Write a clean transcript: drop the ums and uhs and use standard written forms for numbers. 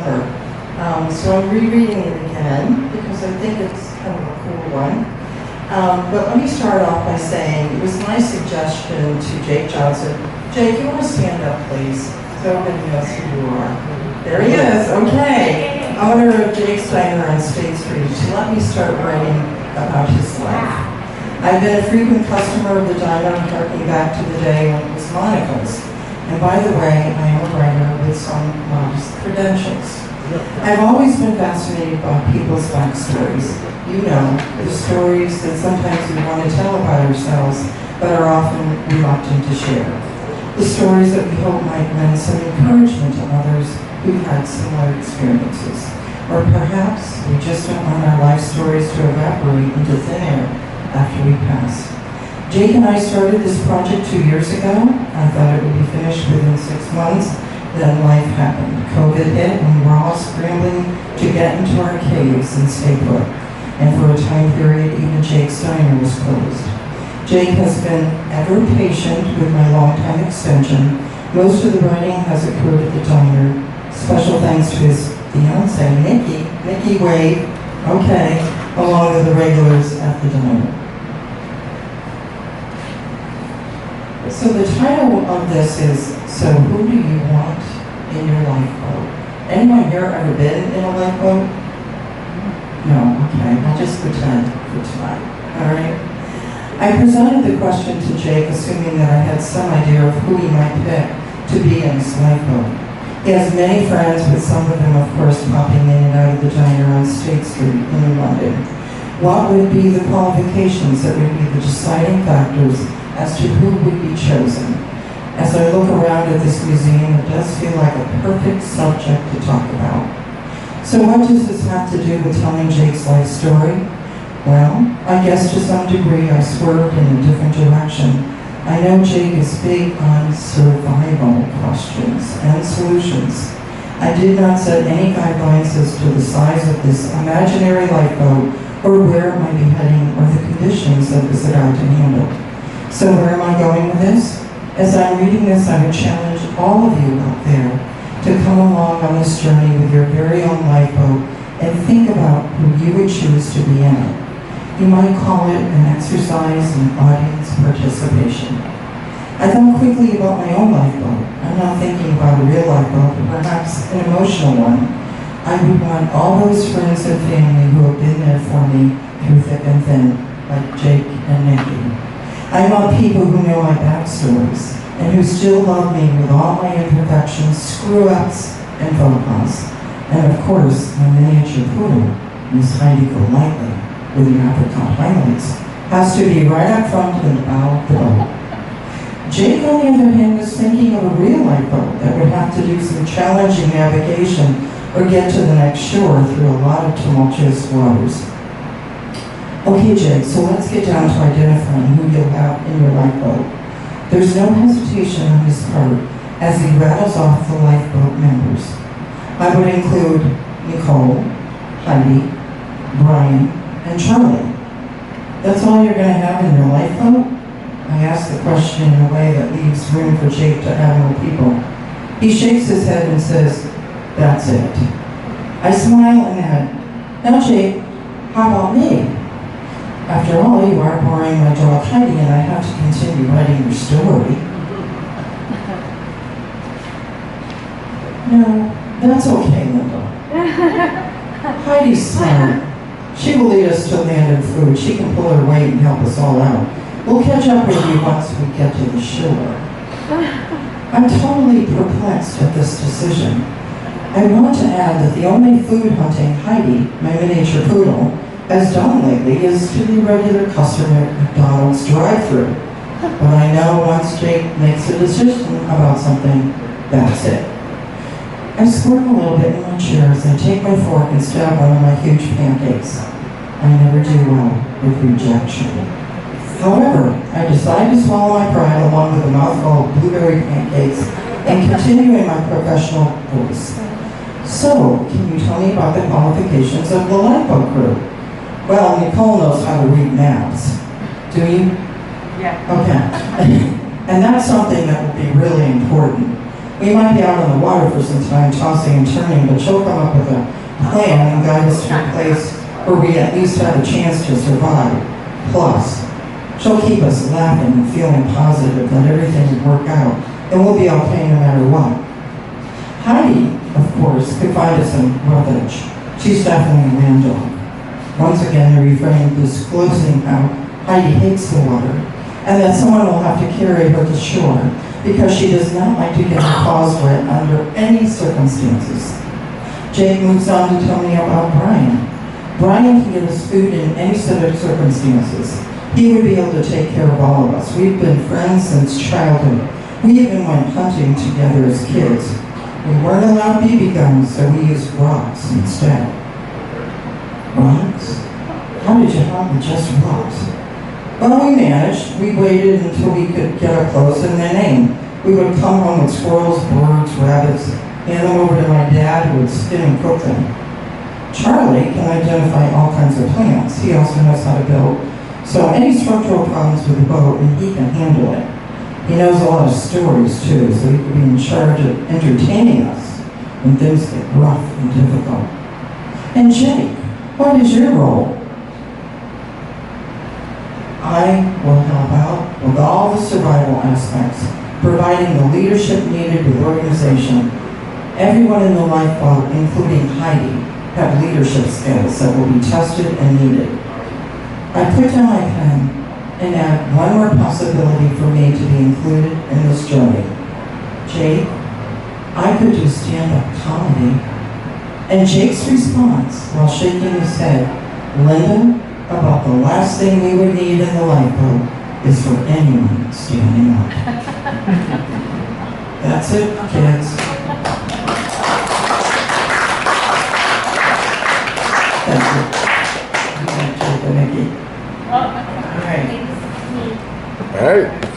author. So I'm rereading it again because I think it's kind of a cool one. But let me start off by saying it was my suggestion to Jake Johnson. Jake, you want to stand up, please, so everybody knows who you are. There he is. Okay. Owner of Jake's Diner on State Street. To let me start writing about his life. I've been a frequent customer of the diner, harking back to the day when it was Monica's. And by the way, I am a writer with some modest credentials. I've always been fascinated by people's backstories. You know, the stories that sometimes we want to tell about ourselves, but are often reluctant to share. The stories that we hope might lend some encouragement to others who've had similar experiences. Or perhaps we just don't want our life stories to evaporate into thin air after we pass. Jake and I started this project 2 years ago. I thought it would be finished within 6 months. Then life happened. COVID hit and we were all scrambling to get into our caves and stay put. And for a time period, even Jake's Diner was closed. Jake has been ever patient with my longtime extension. Most of the writing has occurred at the diner. Special thanks to his fiance, Nikki Wade, okay, along with the regulars at the diner. So the title of this is, So Who Do You Want in Your Lifeboat? Anyone here ever been in a lifeboat? No, okay, I'll just pretend for tonight, all right? I presented the question to Jake, assuming that I had some idea of who he might pick to be in his lifeboat. He has many friends, with some of them, of course, popping in and out of the diner on State Street in London. What would be the qualifications that would be the deciding factors as to who would be chosen? As I look around at this museum, it does feel like a perfect subject to talk about. So what does this have to do with telling Jake's life story? Well, I guess to some degree I swerved in a different direction. I know Jake is big on survival questions and solutions. I did not set any guidelines as to the size of this imaginary lifeboat or where it might be heading or the conditions that it was about to handle. So where am I going with this? As I'm reading this, I would challenge all of you out there to come along on this journey with your very own lifeboat and think about who you would choose to be in it. You might call it an exercise in audience participation. I thought quickly about my own lifeboat. I'm not thinking about a real lifeboat, but perhaps an emotional one. I would want all those friends and family who have been there for me through thick and thin, like Jake and Nikki. I want people who know my backstories and who still love me with all my imperfections, screw-ups, and faux pas. And of course, my miniature poodle, Miss Heidi Golightly, with the apricot highlights, has to be right up front in the bow of the boat. Jake, on the other hand, was thinking of a real lifeboat that would have to do some challenging navigation or get to the next shore through a lot of tumultuous waters. Okay, Jake, so let's get down to identifying who you'll have in your lifeboat. There's no hesitation on his part as he rattles off the lifeboat members. I would include Nicole, Heidi, Brian, and Charlie. That's all you're going to have in your lifeboat? I ask the question in a way that leaves room for Jake to add more people. He shakes his head and says, that's it. I smile and add, now Jake, how about me? After all, you are boring my dog Heidi and I have to continue writing your story. No, that's okay, Linda. Heidi's smart. She will lead us to land of food. She can pull her weight and help us all out. We'll catch up with you once we get to the shore. I'm totally perplexed at this decision. I want to add that the only food hunting Heidi, my miniature poodle, has done lately is to be a regular customer at McDonald's drive-thru. But I know once Jake makes a decision about something, that's it. I squirm a little bit in my chair as I take my fork and stab one of my huge pancakes. I never do well with rejection. However, I decide to swallow my pride along with a mouthful of blueberry pancakes and continue in my professional voice. So, can you tell me about the qualifications of the lifeboat crew? Well, Nicole knows how to read maps. Do you? Yeah. Okay. And that's something that will be really important. We might be out on the water for some time, tossing and turning, but she'll come up with a plan and guide us to a place where we at least have a chance to survive. Plus, she'll keep us laughing and feeling positive that everything will work out, and we'll be okay no matter what. Heidi, of course, could find us some rubbish. She's definitely a land dog. Once again, the refrain disclosing how Heidi hates the water, and that someone will have to carry her to shore because she does not like to get her paws wet under any circumstances. Jake moves on to tell me about Brian. Brian can get us food in any set of circumstances. He would be able to take care of all of us. We've been friends since childhood. We even went hunting together as kids. We weren't allowed BB guns, so we used rocks instead. Rocks? How did you hunt with just rocks? Well, we managed. We waited until we could get up close and then aim. We would come home with squirrels, birds, rabbits, hand them over to my dad who would skin and cook them. Charlie can identify all kinds of plants. He also knows how to build. So any structural problems with the boat, and he can handle it. He knows a lot of stories too, so he could be in charge of entertaining us when things get rough and difficult. And Jake, what is your role? I will help out with all the survival aspects, providing the leadership needed with organization. Everyone in the lifeboat, including Heidi, have leadership skills that will be tested and needed. I put down my pen and add one more possibility for me to be included in this journey. Jake, I could do stand-up comedy. And Jake's response, while shaking his head, Linda, about the last thing we would need in the lifeboat is for anyone standing up. That's it, kids. That's it. I'm going to take the Mickey. All right. All right.